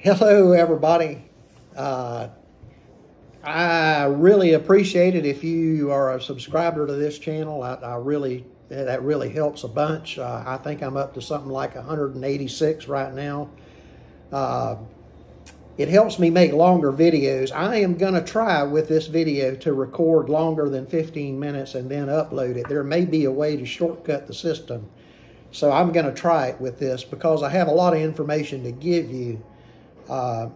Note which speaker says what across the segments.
Speaker 1: Hello, everybody. I really appreciate it if you are a subscriber to this channel. That really helps a bunch. I think I'm up to something like 186 right now. It helps me make longer videos. I am going to try with this video to record longer than 15 minutes and then upload it. There may be a way to shortcut the system. So I'm going to try it with this because I have a lot of information to give you.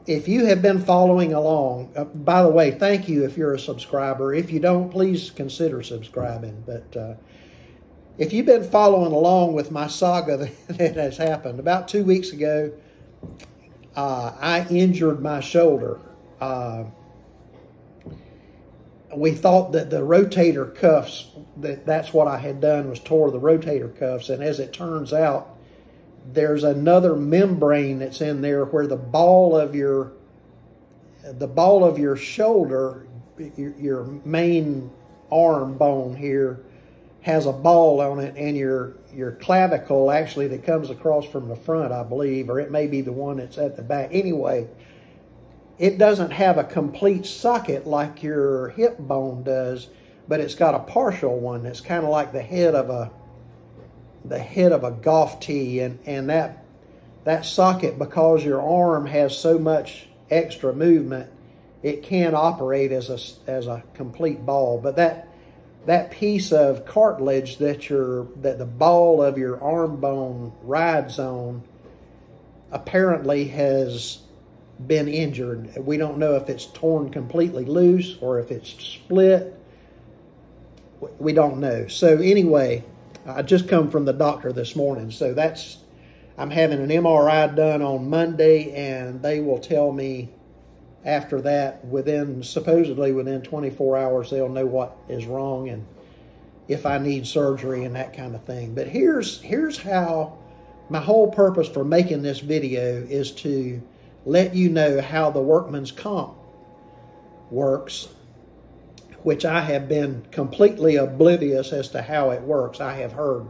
Speaker 1: If you have been following along, by the way, thank you if you're a subscriber. If you don't, please consider subscribing. But if you've been following along with my saga that has happened, about 2 weeks ago, I injured my shoulder. We thought that the rotator cuffs, that's what I had done, was tore the rotator cuffs. And as it turns out, there's another membrane that's in there where the ball of your shoulder, your main arm bone here, has a ball on it, and your clavicle actually that comes across from the front, I believe, or it may be the one that's at the back. Anyway, it doesn't have a complete socket like your hip bone does, but it's got a partial one that's kind of like the head of a golf tee, and that socket, because your arm has so much extra movement, it can operate as a complete ball. But that piece of cartilage that the ball of your arm bone rides on apparently has been injured. We don't know if it's torn completely loose or if it's split. We don't know. So anyway, I just come from the doctor this morning, so I'm having an MRI done on Monday, and they will tell me after that, supposedly within 24 hours, they'll know what is wrong and if I need surgery and that kind of thing. But here's how my whole purpose for making this video is to let you know how the workman's comp works, which I have been completely oblivious as to how it works. I have heard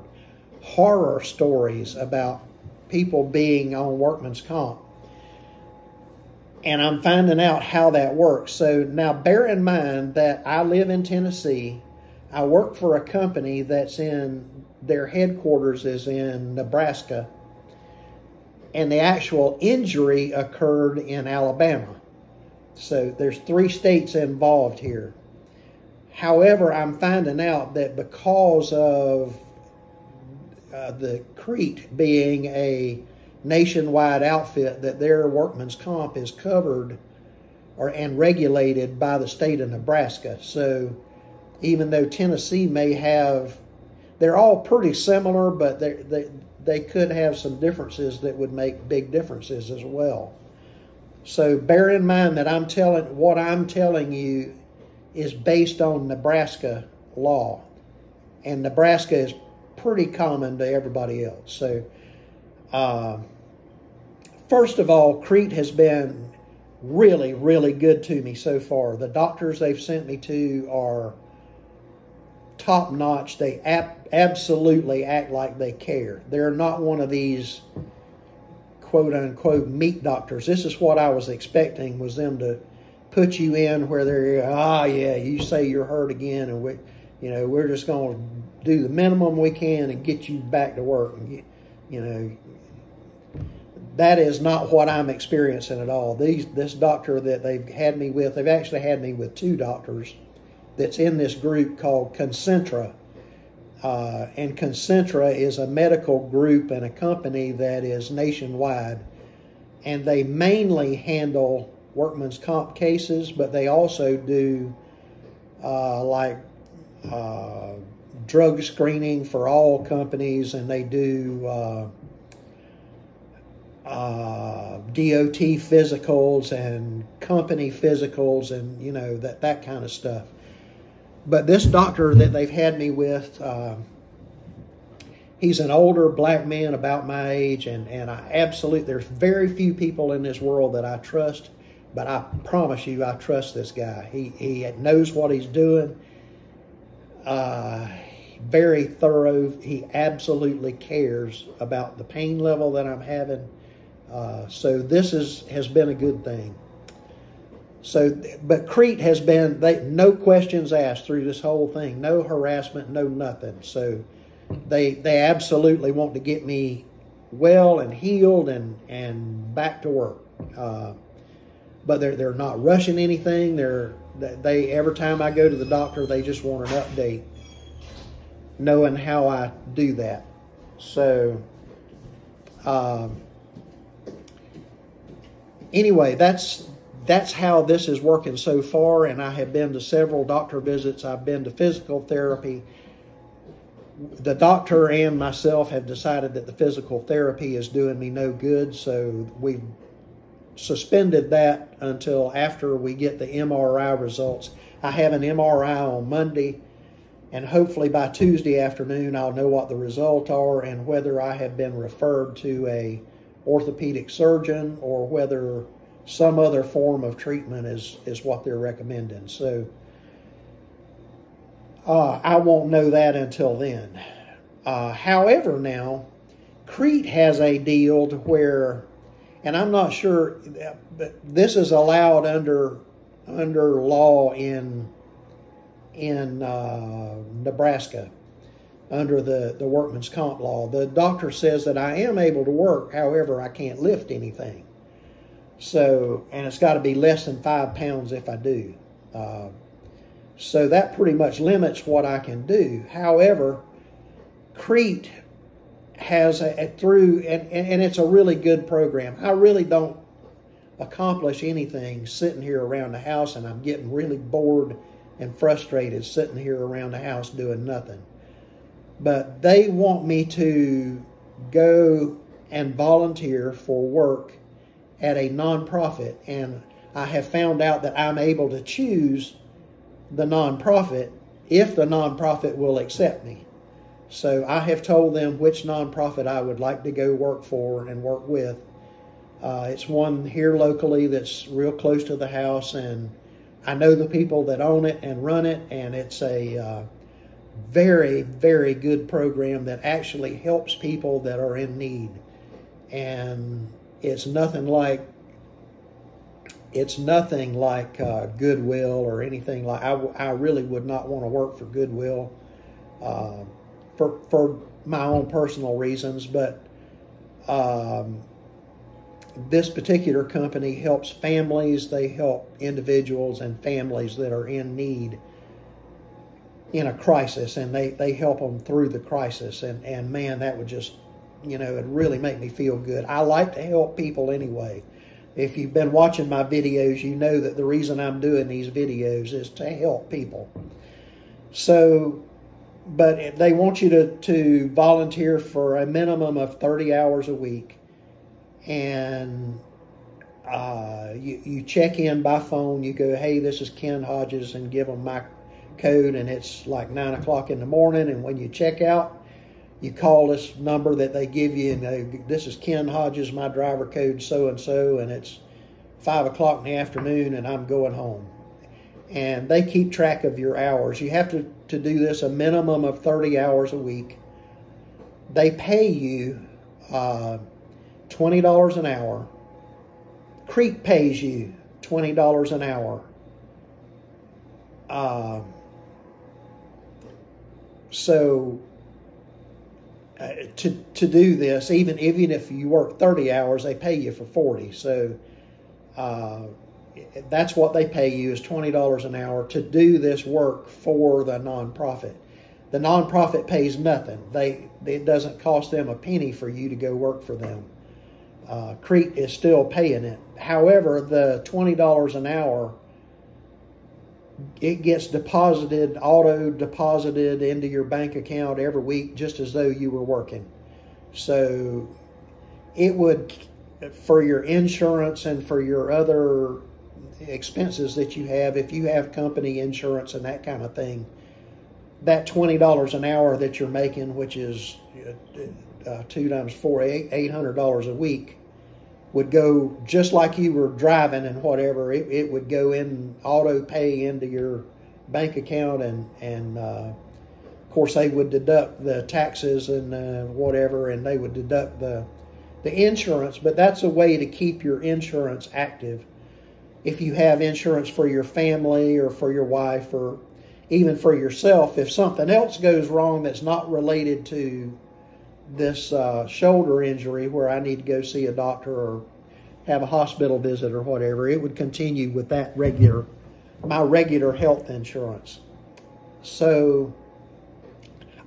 Speaker 1: horror stories about people being on workman's comp, and I'm finding out how that works. So now bear in mind that I live in Tennessee. I work for a company that's their headquarters is in Nebraska, and the actual injury occurred in Alabama. So there's 3 states involved here. However, I'm finding out that because of the crete being a nationwide outfit, that their workman's comp is covered and regulated by the state of Nebraska. So even though Tennessee may have, they're all pretty similar, but they could have some differences that would make big differences as well. So bear in mind that what I'm telling you is based on Nebraska law, and Nebraska is pretty common to everybody else. So first of all, crete has been really, really good to me so far. The doctors they've sent me to are top notch. They absolutely act like they care. They're not one of these quote unquote meat doctors. This is what I was expecting, was them to put you in where they're, yeah, you say you're hurt again, and we're just going to do the minimum we can and get you back to work. And that is not what I'm experiencing at all. This doctor that they've had me with, they've actually had me with 2 doctors that's in this group called Concentra. And Concentra is a medical group and a company that is nationwide, and they mainly handle workman's comp cases, but they also do drug screening for all companies, and they do DOT physicals and company physicals, and that kind of stuff. But this doctor that they've had me with, he's an older black man about my age, and there's very few people in this world that I trust. But I promise you, I trust this guy. He knows what he's doing. Very thorough. He absolutely cares about the pain level that I'm having. So this has been a good thing. So, but Crete has been, no questions asked through this whole thing, no harassment, no nothing. So they absolutely want to get me well and healed and back to work. But they're not rushing anything. They every time I go to the doctor, they just want an update, knowing how I do that. So anyway, that's how this is working so far, and I have been to several doctor visits. I've been to physical therapy. The doctor and myself have decided that the physical therapy is doing me no good, so we've suspended that until after we get the MRI results. I have an MRI on Monday, and hopefully by Tuesday afternoon I'll know what the results are and whether I have been referred to a orthopedic surgeon or whether some other form of treatment is what they're recommending. So I won't know that until then. However, now Crete has a deal to where, and I'm not sure, but this is allowed under law in Nebraska, under the workman's comp law. The doctor says that I am able to work, however, I can't lift anything. So, and it's got to be less than 5 pounds if I do. So that pretty much limits what I can do. However, Crete has and it's a really good program. I really don't accomplish anything sitting here around the house, and I'm getting really bored and frustrated sitting here around the house doing nothing. But they want me to go and volunteer for work at a nonprofit, and I have found out that I'm able to choose the nonprofit if the nonprofit will accept me. So I have told them which nonprofit I would like to go work for and work with. It's one here locally that's real close to the house, and I know the people that own it and run it, and it's a very, very good program that actually helps people that are in need. And it's nothing like Goodwill or anything like. I really would not want to work for Goodwill for my own personal reasons, but this particular company helps families. They help individuals and families that are in need in a crisis, and they help them through the crisis. And man, that would just, it'd really make me feel good. I like to help people anyway. If you've been watching my videos, you know that the reason I'm doing these videos is to help people. So, but they want you to volunteer for a minimum of 30 hours a week. And you check in by phone. You go, hey, this is Ken Hodges, and give them my code, and it's like 9 o'clock in the morning. And when you check out, you call this number that they give you, and this is Ken Hodges, my driver code so-and-so, and it's 5 o'clock in the afternoon, and I'm going home. And they keep track of your hours. You have to do this a minimum of 30 hours a week. They pay you $20 an hour. Crete pays you $20 an hour. So to do this, even if you work 30 hours, they pay you for 40. So that's what they pay you, is $20 an hour to do this work for the nonprofit. The nonprofit pays nothing. It doesn't cost them a penny for you to go work for them. Crete is still paying it. However, the $20 an hour, it gets auto deposited into your bank account every week, just as though you were working. So it would, for your insurance and for your other expenses that you have, if you have company insurance and that kind of thing, that $20 an hour that you're making, which is 2 times 4, $800 a week, would go just like you were driving and whatever. It would go in auto pay into your bank account, and of course they would deduct the taxes and whatever, and they would deduct the the insurance, but that's a way to keep your insurance active. If you have insurance for your family or for your wife or even for yourself, if something else goes wrong that's not related to this shoulder injury where I need to go see a doctor or have a hospital visit or whatever, it would continue with that my regular health insurance. So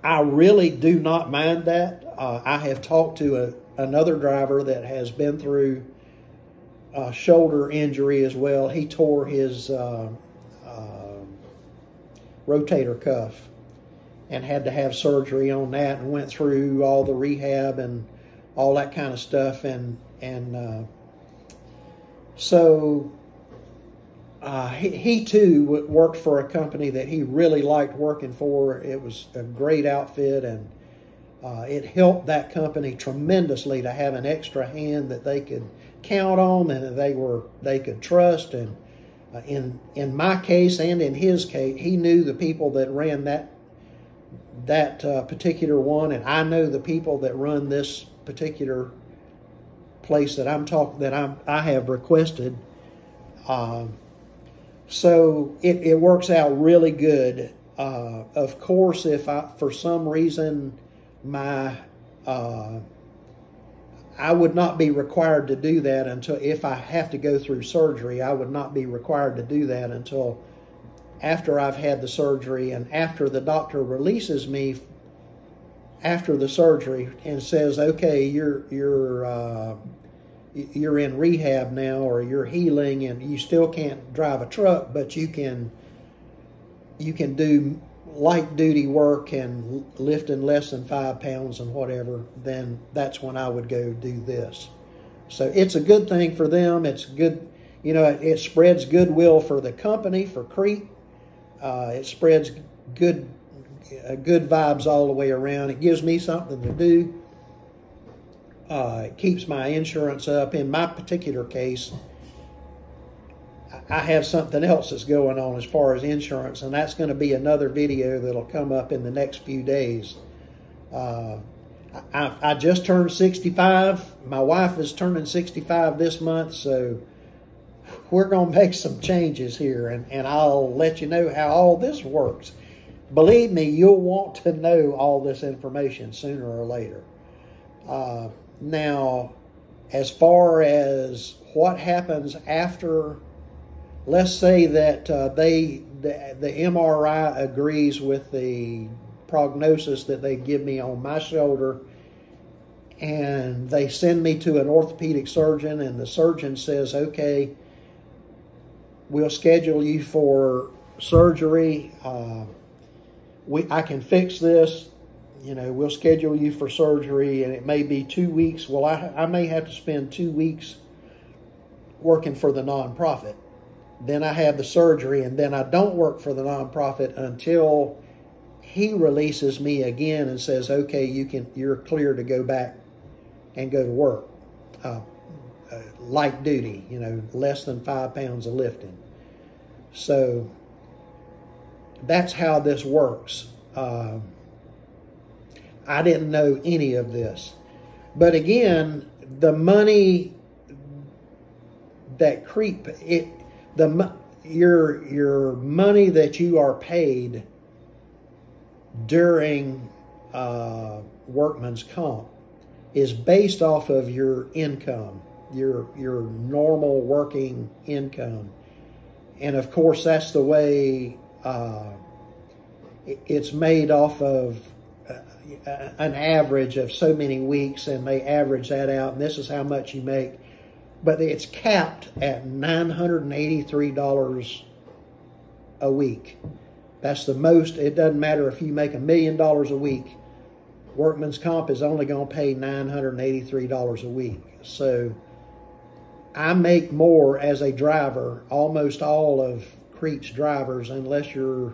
Speaker 1: I really do not mind that. I have talked to another driver that has been through shoulder injury as well. He tore his rotator cuff and had to have surgery on that, and went through all the rehab and all that kind of stuff. So he too worked for a company that he really liked working for. It was a great outfit, and it helped that company tremendously to have an extra hand that they could count on and they could trust. And in my case and in his case, he knew the people that ran that particular one, and I know the people that run this particular place that I have requested. So it works out really good. Of course, if for some reason I would not be required to do that until, if I have to go through surgery, I would not be required to do that until after I've had the surgery and after the doctor releases me after the surgery and says, okay, you're in rehab now, or you're healing, and you still can't drive a truck, but you can do light duty work and lifting less than 5 pounds and whatever, then that's when I would go do this. So it's a good thing for them. It's good, it spreads goodwill for the company, for Crete. It spreads good vibes all the way around. It gives me something to do. It keeps my insurance up. In my particular case, I have something else that's going on as far as insurance, and that's going to be another video that'll come up in the next few days. I just turned 65. My wife is turning 65 this month, so we're going to make some changes here, and I'll let you know how all this works. Believe me, you'll want to know all this information sooner or later. Now, as far as what happens after, let's say that the MRI agrees with the prognosis that they give me on my shoulder, and they send me to an orthopedic surgeon, and the surgeon says, okay, we'll schedule you for surgery. I can fix this. We'll schedule you for surgery, and it may be 2 weeks. Well, I may have to spend 2 weeks working for the nonprofit. Then I have the surgery, and then I don't work for the nonprofit until he releases me again and says, okay, you're clear to go back and go to work. Light duty, less than 5 pounds of lifting. So that's how this works. I didn't know any of this. But again, the money that your money that you are paid during workman's comp is based off of your income, your normal working income. And of course, that's the way it's made off of an average of so many weeks, and they average that out, and this is how much you make. But it's capped at $983 a week. That's the most. It doesn't matter if you make $1 million a week. Workman's comp is only going to pay $983 a week. So I make more as a driver, almost all of Crete's drivers, unless you're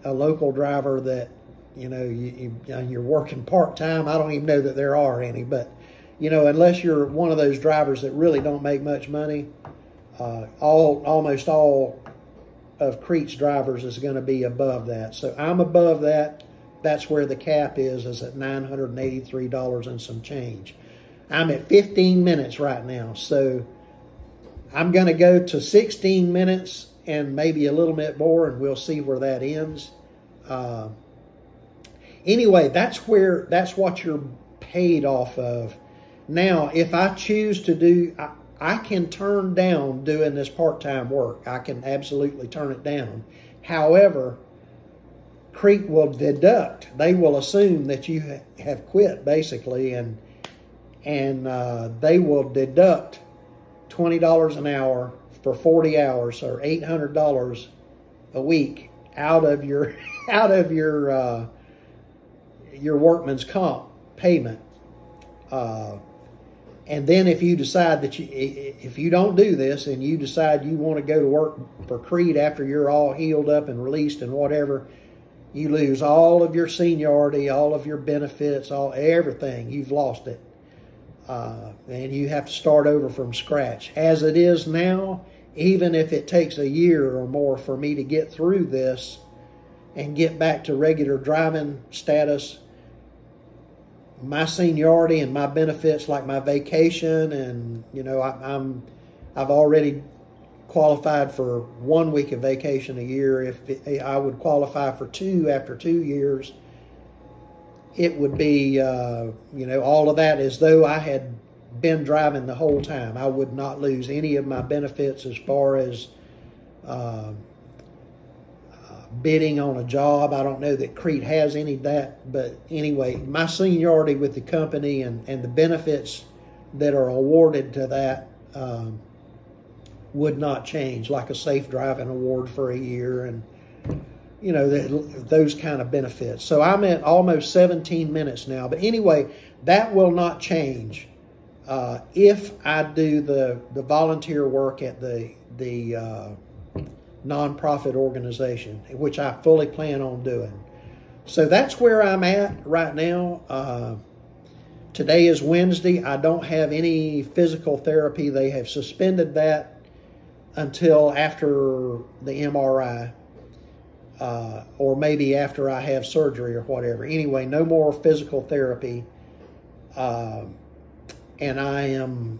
Speaker 1: a local driver that, you're working part-time. I don't even know that there are any, but, unless you're one of those drivers that really don't make much money, almost all of Crete's drivers is going to be above that. So I'm above that. That's where the cap is at $983 and some change. I'm at 15 minutes right now. So I'm going to go to 16 minutes and maybe a little bit more, and we'll see where that ends. Anyway, that's what you're paid off of. Now, if I choose to do, I can turn down doing this part-time work. I can absolutely turn it down. However, crete will deduct. They will assume that you have quit, basically, and they will deduct $20 an hour for 40 hours, or $800 a week out of your your workman's comp payment. And then if you decide that if you don't do this and you decide you want to go to work for crete after you're all healed up and released and whatever, you lose all of your seniority, all of your benefits, everything. You've lost it. And you have to start over from scratch. As it is now, even if it takes a year or more for me to get through this and get back to regular driving status, my seniority and my benefits, like my vacation, and I've already qualified for 1 week of vacation a year. If I would qualify for 2 after 2 years, it would be all of that as though I had been driving the whole time. I would not lose any of my benefits as far as bidding on a job. I don't know that crete has any of that, but anyway, my seniority with the company and the benefits that are awarded to that would not change, like a safe driving award for a year and those kind of benefits. So I'm at almost 17 minutes now, but anyway, that will not change if I do the volunteer work at the nonprofit organization, which I fully plan on doing. So that's where I'm at right now. Today is Wednesday. I don't have any physical therapy. They have suspended that until after the MRI, or maybe after I have surgery or whatever. Anyway, no more physical therapy. And I am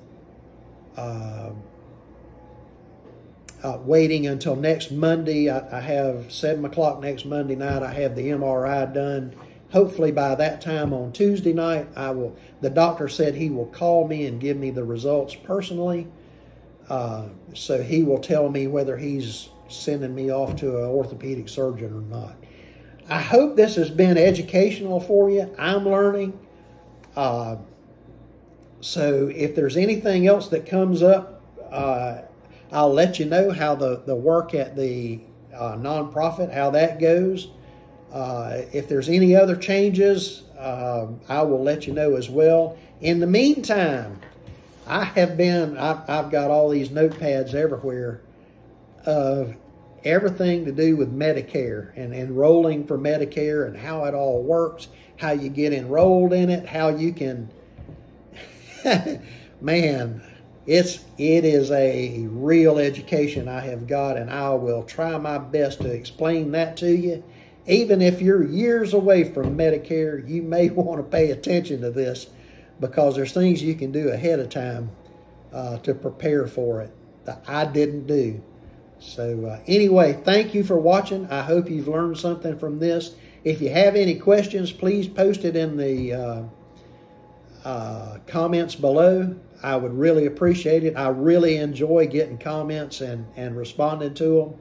Speaker 1: waiting until next Monday. I have 7 o'clock next Monday night. I have the MRI done. Hopefully by that time on Tuesday night, the doctor said he will call me and give me the results personally. So he will tell me whether he's sending me off to an orthopedic surgeon or not. I hope this has been educational for you. I'm learning. So if there's anything else that comes up, I'll let you know how the work at the nonprofit, how that goes. If there's any other changes, I will let you know as well. In the meantime, I've got all these notepads everywhere of everything to do with Medicare and enrolling for Medicare and how it all works, how you get enrolled in it, how you can, man, it is a real education I have got, and I will try my best to explain that to you. Even if you're years away from Medicare, you may want to pay attention to this, because there's things you can do ahead of time to prepare for it that I didn't do. So anyway, thank you for watching. I hope you've learned something from this. If you have any questions, please post it in the comments below. I would really appreciate it. I really enjoy getting comments and responding to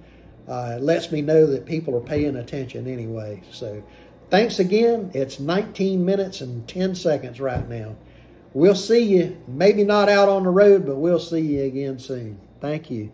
Speaker 1: them. It lets me know that people are paying attention anyway. So thanks again. It's 19 minutes and 10 seconds right now. We'll see you, maybe not out on the road, but we'll see you again soon. Thank you.